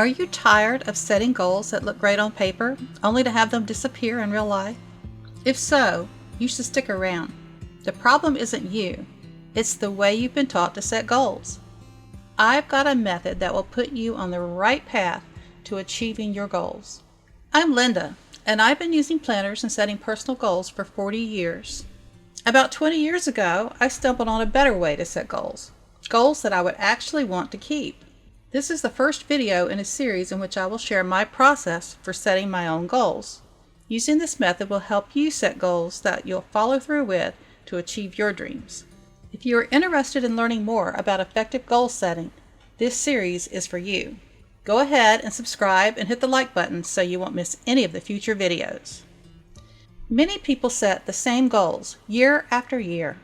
Are you tired of setting goals that look great on paper, only to have them disappear in real life? If so, you should stick around. The problem isn't you, it's the way you've been taught to set goals. I've got a method that will put you on the right path to achieving your goals. I'm Linda, and I've been using planners and setting personal goals for 40 years. About 20 years ago, I stumbled on a better way to set goals that I would actually want to keep. This is the first video in a series in which I will share my process for setting my own goals. Using this method will help you set goals that you'll follow through with to achieve your dreams. If you are interested in learning more about effective goal setting, this series is for you. Go ahead and subscribe and hit the like button so you won't miss any of the future videos. Many people set the same goals year after year.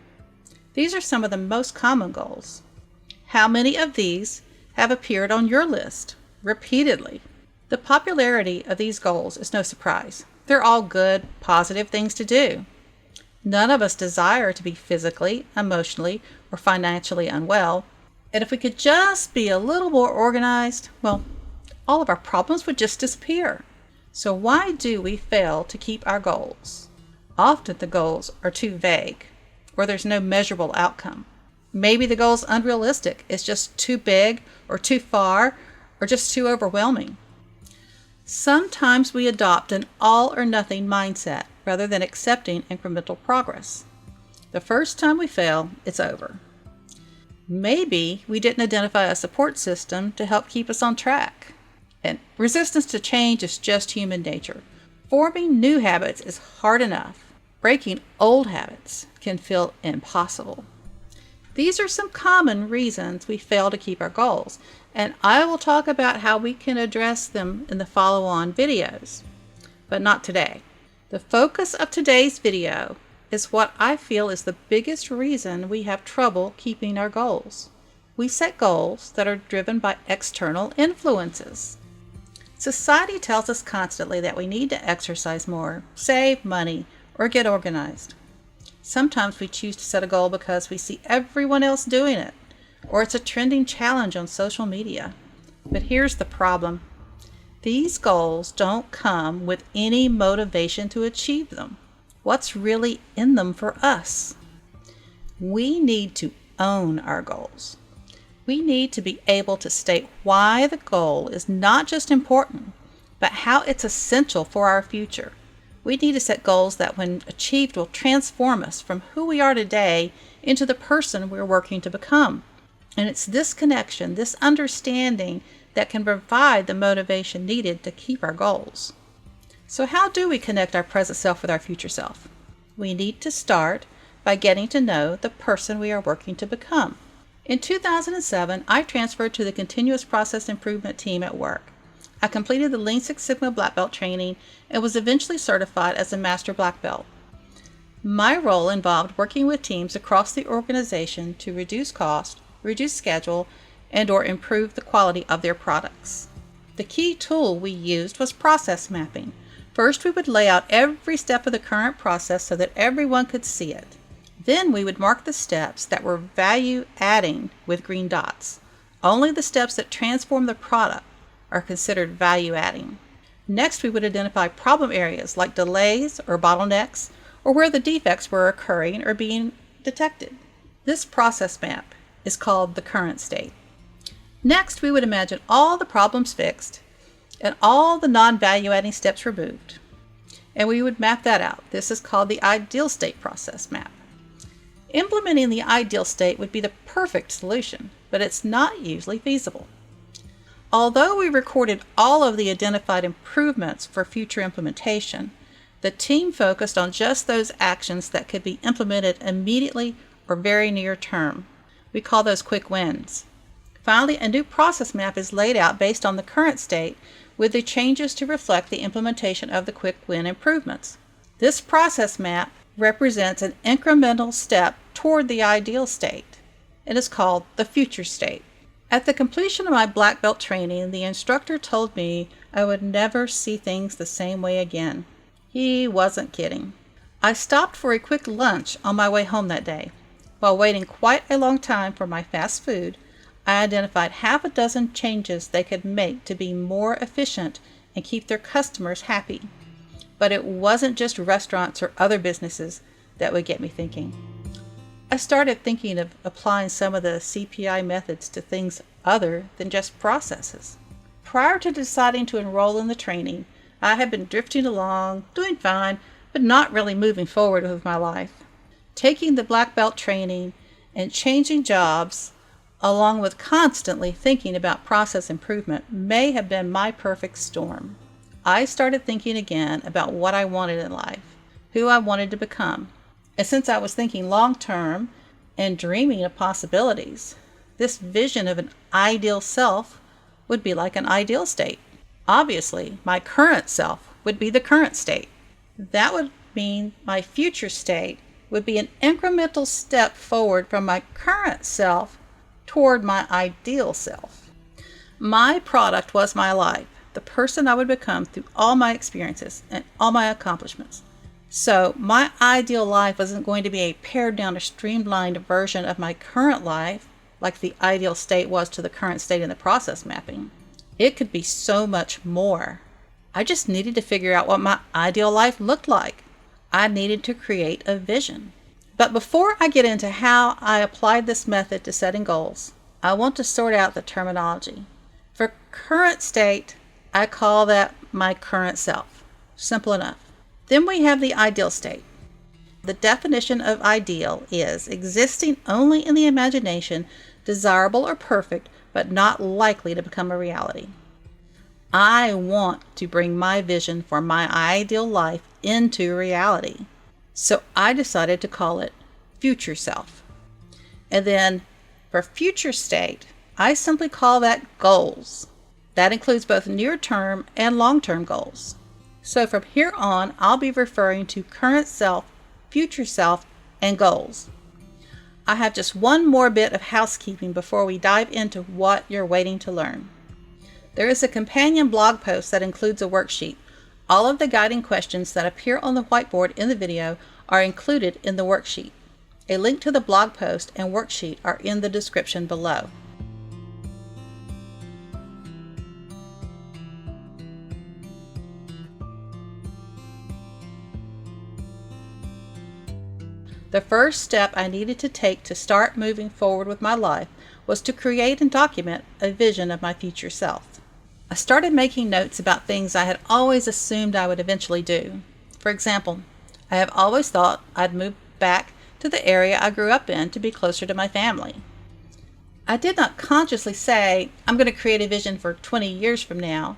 These are some of the most common goals. How many of these have appeared on your list repeatedly? The popularity of these goals is no surprise. They're all good, positive things to do. None of us desire to be physically, emotionally, or financially unwell. And if we could just be a little more organized, well, all of our problems would just disappear. So why do we fail to keep our goals? Often the goals are too vague, or there's no measurable outcome. Maybe the goal's unrealistic, it's just too big, or too far, or just too overwhelming. Sometimes we adopt an all or nothing mindset rather than accepting incremental progress. The first time we fail, it's over. Maybe we didn't identify a support system to help keep us on track. And resistance to change is just human nature. Forming new habits is hard enough. Breaking old habits can feel impossible. These are some common reasons we fail to keep our goals, and I will talk about how we can address them in the follow-on videos, but not today. The focus of today's video is what I feel is the biggest reason we have trouble keeping our goals. We set goals that are driven by external influences. Society tells us constantly that we need to exercise more, save money, or get organized. Sometimes we choose to set a goal because we see everyone else doing it, or it's a trending challenge on social media. But here's the problem. These goals don't come with any motivation to achieve them. What's really in them for us? We need to own our goals. We need to be able to state why the goal is not just important, but how it's essential for our future. We need to set goals that, when achieved, will transform us from who we are today into the person we're working to become. And it's this connection, this understanding, that can provide the motivation needed to keep our goals. So how do we connect our present self with our future self? We need to start by getting to know the person we are working to become. In 2007, I transferred to the Continuous Process Improvement team at work. I completed the Lean Six Sigma Black Belt training and was eventually certified as a Master Black Belt. My role involved working with teams across the organization to reduce cost, reduce schedule, and/or improve the quality of their products. The key tool we used was process mapping. First, we would lay out every step of the current process so that everyone could see it. Then we would mark the steps that were value-adding with green dots. Only the steps that transform the product are considered value-adding. Next, we would identify problem areas like delays or bottlenecks, or where the defects were occurring or being detected. This process map is called the current state. Next, we would imagine all the problems fixed and all the non-value-adding steps removed. And we would map that out. This is called the ideal state process map. Implementing the ideal state would be the perfect solution, but it's not usually feasible. Although we recorded all of the identified improvements for future implementation, the team focused on just those actions that could be implemented immediately or very near term. We call those quick wins. Finally, a new process map is laid out based on the current state with the changes to reflect the implementation of the quick win improvements. This process map represents an incremental step toward the ideal state. It is called the future state. At the completion of my black belt training, the instructor told me I would never see things the same way again. He wasn't kidding. I stopped for a quick lunch on my way home that day. While waiting quite a long time for my fast food, I identified half a dozen changes they could make to be more efficient and keep their customers happy. But it wasn't just restaurants or other businesses that would get me thinking. I started thinking of applying some of the CPI methods to things other than just processes. Prior to deciding to enroll in the training, I had been drifting along, doing fine, but not really moving forward with my life. Taking the black belt training and changing jobs, along with constantly thinking about process improvement, may have been my perfect storm. I started thinking again about what I wanted in life, who I wanted to become. And since I was thinking long term and dreaming of possibilities, this vision of an ideal self would be like an ideal state. Obviously, my current self would be the current state. That would mean my future state would be an incremental step forward from my current self toward my ideal self. My product was my life, the person I would become through all my experiences and all my accomplishments. So my ideal life wasn't going to be a pared down or streamlined version of my current life, like the ideal state was to the current state in the process mapping. It could be so much more. I just needed to figure out what my ideal life looked like. I needed to create a vision. But before I get into how I applied this method to setting goals, I want to sort out the terminology. For current state, I call that my current self. Simple enough. Then we have the ideal state. The definition of ideal is existing only in the imagination, desirable or perfect, but not likely to become a reality. I want to bring my vision for my ideal life into reality. So I decided to call it future self. And then for future state, I simply call that goals. That includes both near-term and long-term goals. So from here on, I'll be referring to current self, future self, and goals. I have just one more bit of housekeeping before we dive into what you're waiting to learn. There is a companion blog post that includes a worksheet. All of the guiding questions that appear on the whiteboard in the video are included in the worksheet. A link to the blog post and worksheet are in the description below. The first step I needed to take to start moving forward with my life was to create and document a vision of my future self. I started making notes about things I had always assumed I would eventually do. For example, I have always thought I'd move back to the area I grew up in to be closer to my family. I did not consciously say, I'm going to create a vision for 20 years from now.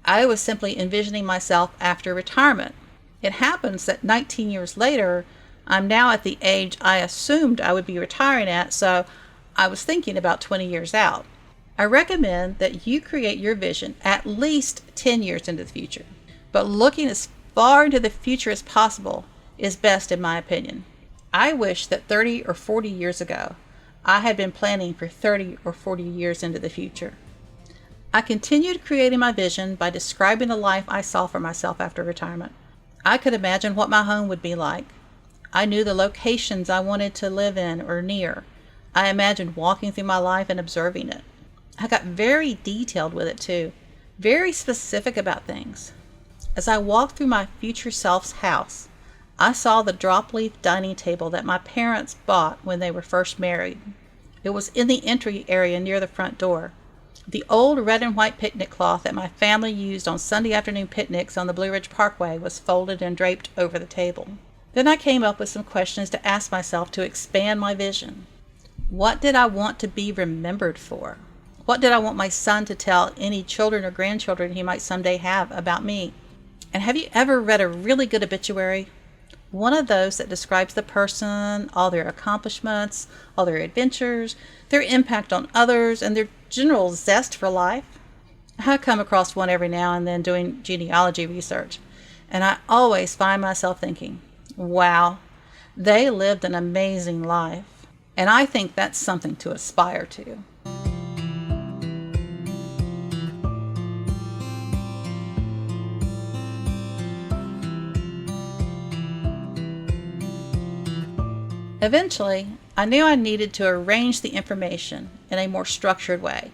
I was simply envisioning myself after retirement. It happens that 19 years later, I'm now at the age I assumed I would be retiring at, so I was thinking about 20 years out. I recommend that you create your vision at least 10 years into the future, but looking as far into the future as possible is best in my opinion. I wish that 30 or 40 years ago, I had been planning for 30 or 40 years into the future. I continued creating my vision by describing the life I saw for myself after retirement. I could imagine what my home would be like. I knew the locations I wanted to live in or near. I imagined walking through my life and observing it. I got very detailed with it too, very specific about things. As I walked through my future self's house, I saw the drop-leaf dining table that my parents bought when they were first married. It was in the entry area near the front door. The old red and white picnic cloth that my family used on Sunday afternoon picnics on the Blue Ridge Parkway was folded and draped over the table. Then I came up with some questions to ask myself to expand my vision. What did I want to be remembered for? What did I want my son to tell any children or grandchildren he might someday have about me? And have you ever read a really good obituary? One of those that describes the person, all their accomplishments, all their adventures, their impact on others, and their general zest for life? I come across one every now and then doing genealogy research, and I always find myself thinking, wow, they lived an amazing life. And I think that's something to aspire to. Eventually, I knew I needed to arrange the information in a more structured way.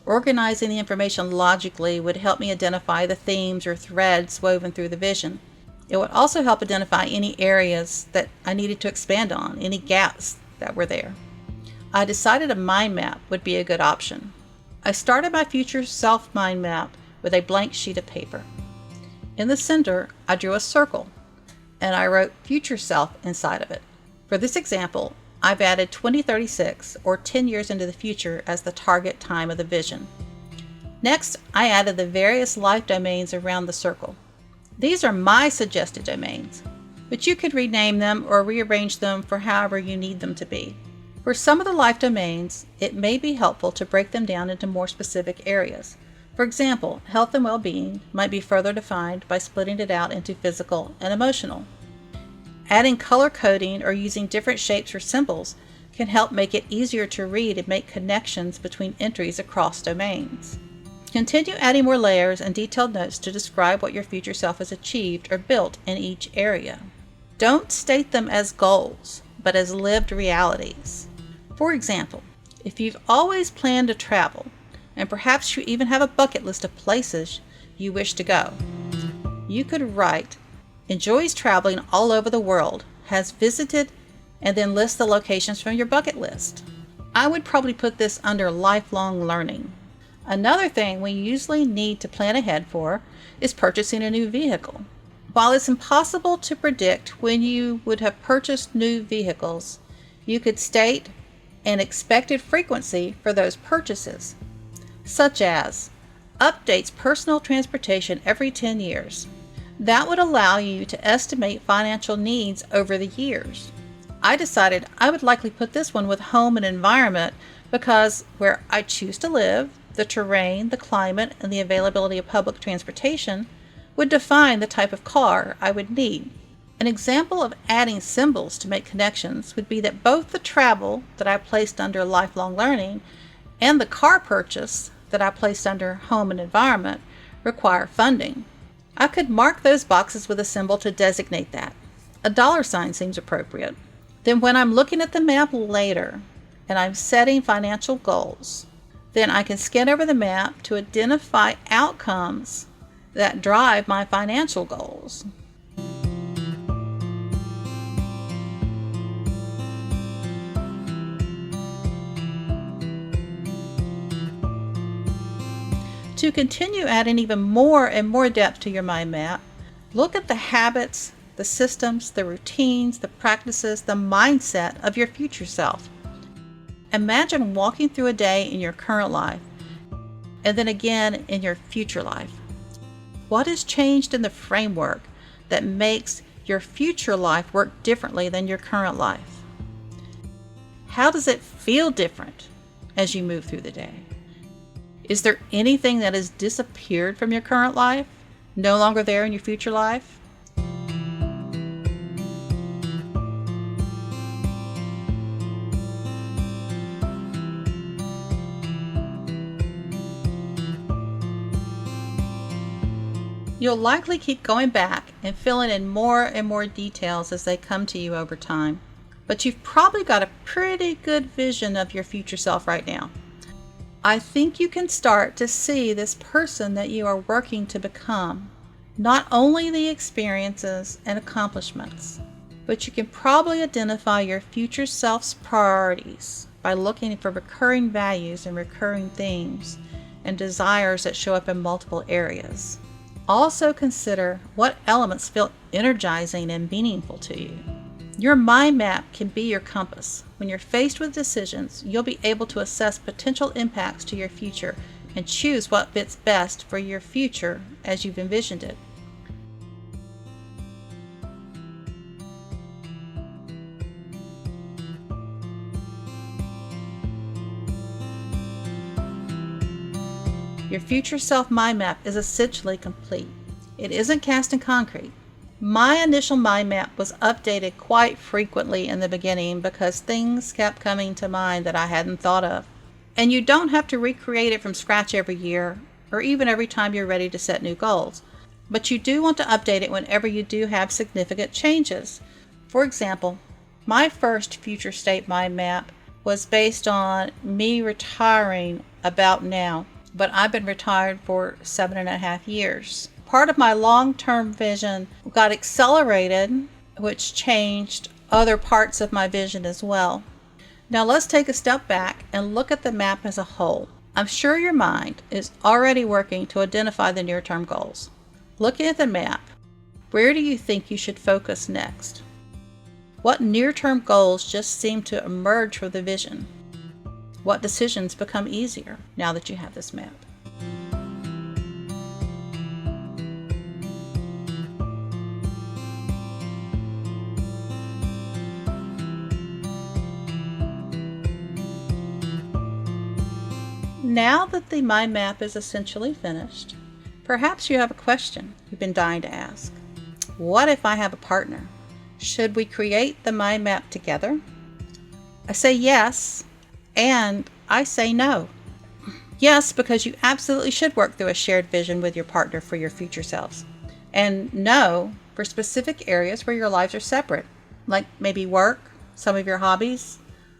Organizing the information logically would help me identify the themes or threads woven through the vision. It would also help identify any areas that I needed to expand on, any gaps that were there. I decided a mind map would be a good option. I started my future self mind map with a blank sheet of paper. In the center, I drew a circle, and I wrote future self inside of it. For this example, I've added 2036, or 10 years into the future, as the target time of the vision. Next, I added the various life domains around the circle. These are my suggested domains, but you could rename them or rearrange them for however you need them to be. For some of the life domains, it may be helpful to break them down into more specific areas. For example, health and well-being might be further defined by splitting it out into physical and emotional. Adding color coding or using different shapes or symbols can help make it easier to read and make connections between entries across domains. Continue adding more layers and detailed notes to describe what your future self has achieved or built in each area. Don't state them as goals, but as lived realities. For example, if you've always planned to travel, and perhaps you even have a bucket list of places you wish to go, you could write, enjoys traveling all over the world, has visited, and then list the locations from your bucket list. I would probably put this under lifelong learning. Another thing we usually need to plan ahead for is purchasing a new vehicle. While it's impossible to predict when you would have purchased new vehicles, you could state an expected frequency for those purchases, such as updates personal transportation every 10 years. That would allow you to estimate financial needs over the years. I decided I would likely put this one with home and environment because where I choose to live, the terrain, the climate, and the availability of public transportation would define the type of car I would need. An example of adding symbols to make connections would be that both the travel that I placed under lifelong learning and the car purchase that I placed under home and environment require funding. I could mark those boxes with a symbol to designate that. A $sign seems appropriate. Then when I'm looking at the map later and I'm setting financial goals, then I can scan over the map to identify outcomes that drive my financial goals. To continue adding even more and more depth to your mind map, look at the habits, the systems, the routines, the practices, the mindset of your future self. Imagine walking through a day in your current life and then again in your future life. What has changed in the framework that makes your future life work differently than your current life? How does it feel different as you move through the day? Is there anything that has disappeared from your current life, no longer there in your future life? You'll likely keep going back and filling in more and more details as they come to you over time, but you've probably got a pretty good vision of your future self right now. I think you can start to see this person that you are working to become, not only the experiences and accomplishments, but you can probably identify your future self's priorities by looking for recurring values and recurring themes and desires that show up in multiple areas. Also consider what elements feel energizing and meaningful to you. Your mind map can be your compass. When you're faced with decisions, you'll be able to assess potential impacts to your future and choose what fits best for your future as you've envisioned it. Your future self mind map is essentially complete. It isn't cast in concrete. My initial mind map was updated quite frequently in the beginning because things kept coming to mind that I hadn't thought of. And you don't have to recreate it from scratch every year or even every time you're ready to set new goals. But you do want to update it whenever you do have significant changes. For example, my first future state mind map was based on me retiring about now, but I've been retired for 7.5 years. Part of my long-term vision got accelerated, which changed other parts of my vision as well. Now let's take a step back and look at the map as a whole. I'm sure your mind is already working to identify the near-term goals. Looking at the map, where do you think you should focus next? What near-term goals just seem to emerge from the vision? What decisions become easier now that you have this map? Now that the mind map is essentially finished, perhaps you have a question you've been dying to ask. What if I have a partner? Should we create the mind map together? I say yes, and I say no. Yes, because you absolutely should work through a shared vision with your partner for your future selves. And no, for specific areas where your lives are separate, like maybe work, some of your hobbies,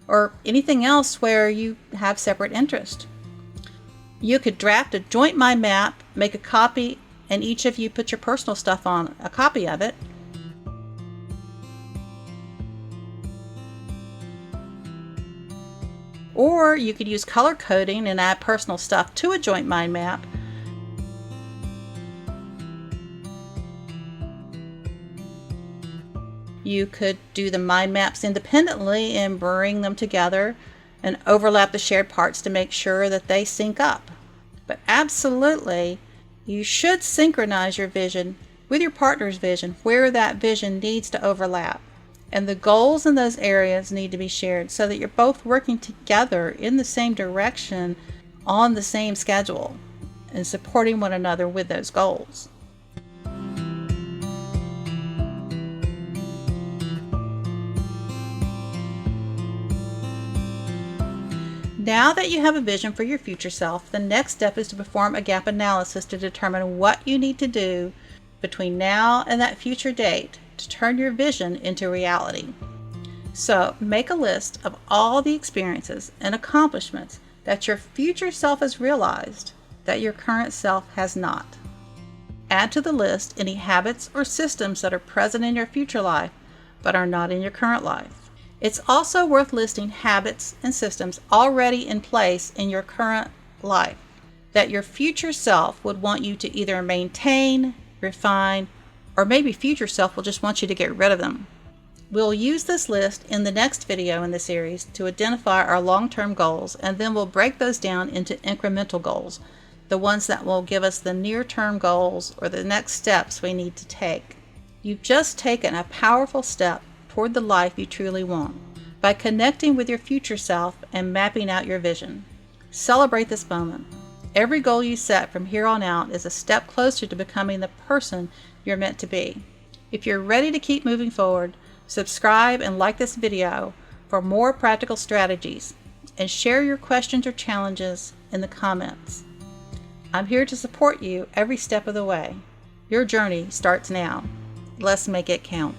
or anything else where you have separate interest. You could draft a joint mind map, make a copy, and each of you put your personal stuff on a copy of it. Or you could use color coding and add personal stuff to a joint mind map. You could do the mind maps independently and bring them together and overlap the shared parts to make sure that they sync up. But absolutely, you should synchronize your vision with your partner's vision where that vision needs to overlap. And the goals in those areas need to be shared so that you're both working together in the same direction on the same schedule and supporting one another with those goals. Now that you have a vision for your future self, the next step is to perform a gap analysis to determine what you need to do between now and that future date to turn your vision into reality. So make a list of all the experiences and accomplishments that your future self has realized that your current self has not. Add to the list any habits or systems that are present in your future life but are not in your current life. It's also worth listing habits and systems already in place in your current life that your future self would want you to either maintain, refine, or maybe future self will just want you to get rid of them. We'll use this list in the next video in the series to identify our long-term goals, and then we'll break those down into incremental goals, the ones that will give us the near-term goals or the next steps we need to take. You've just taken a powerful step toward the life you truly want by connecting with your future self and mapping out your vision. Celebrate this moment. Every goal you set from here on out is a step closer to becoming the person you're meant to be. If you're ready to keep moving forward, subscribe and like this video for more practical strategies, and share your questions or challenges in the comments. I'm here to support you every step of the way. Your journey starts now. Let's make it count.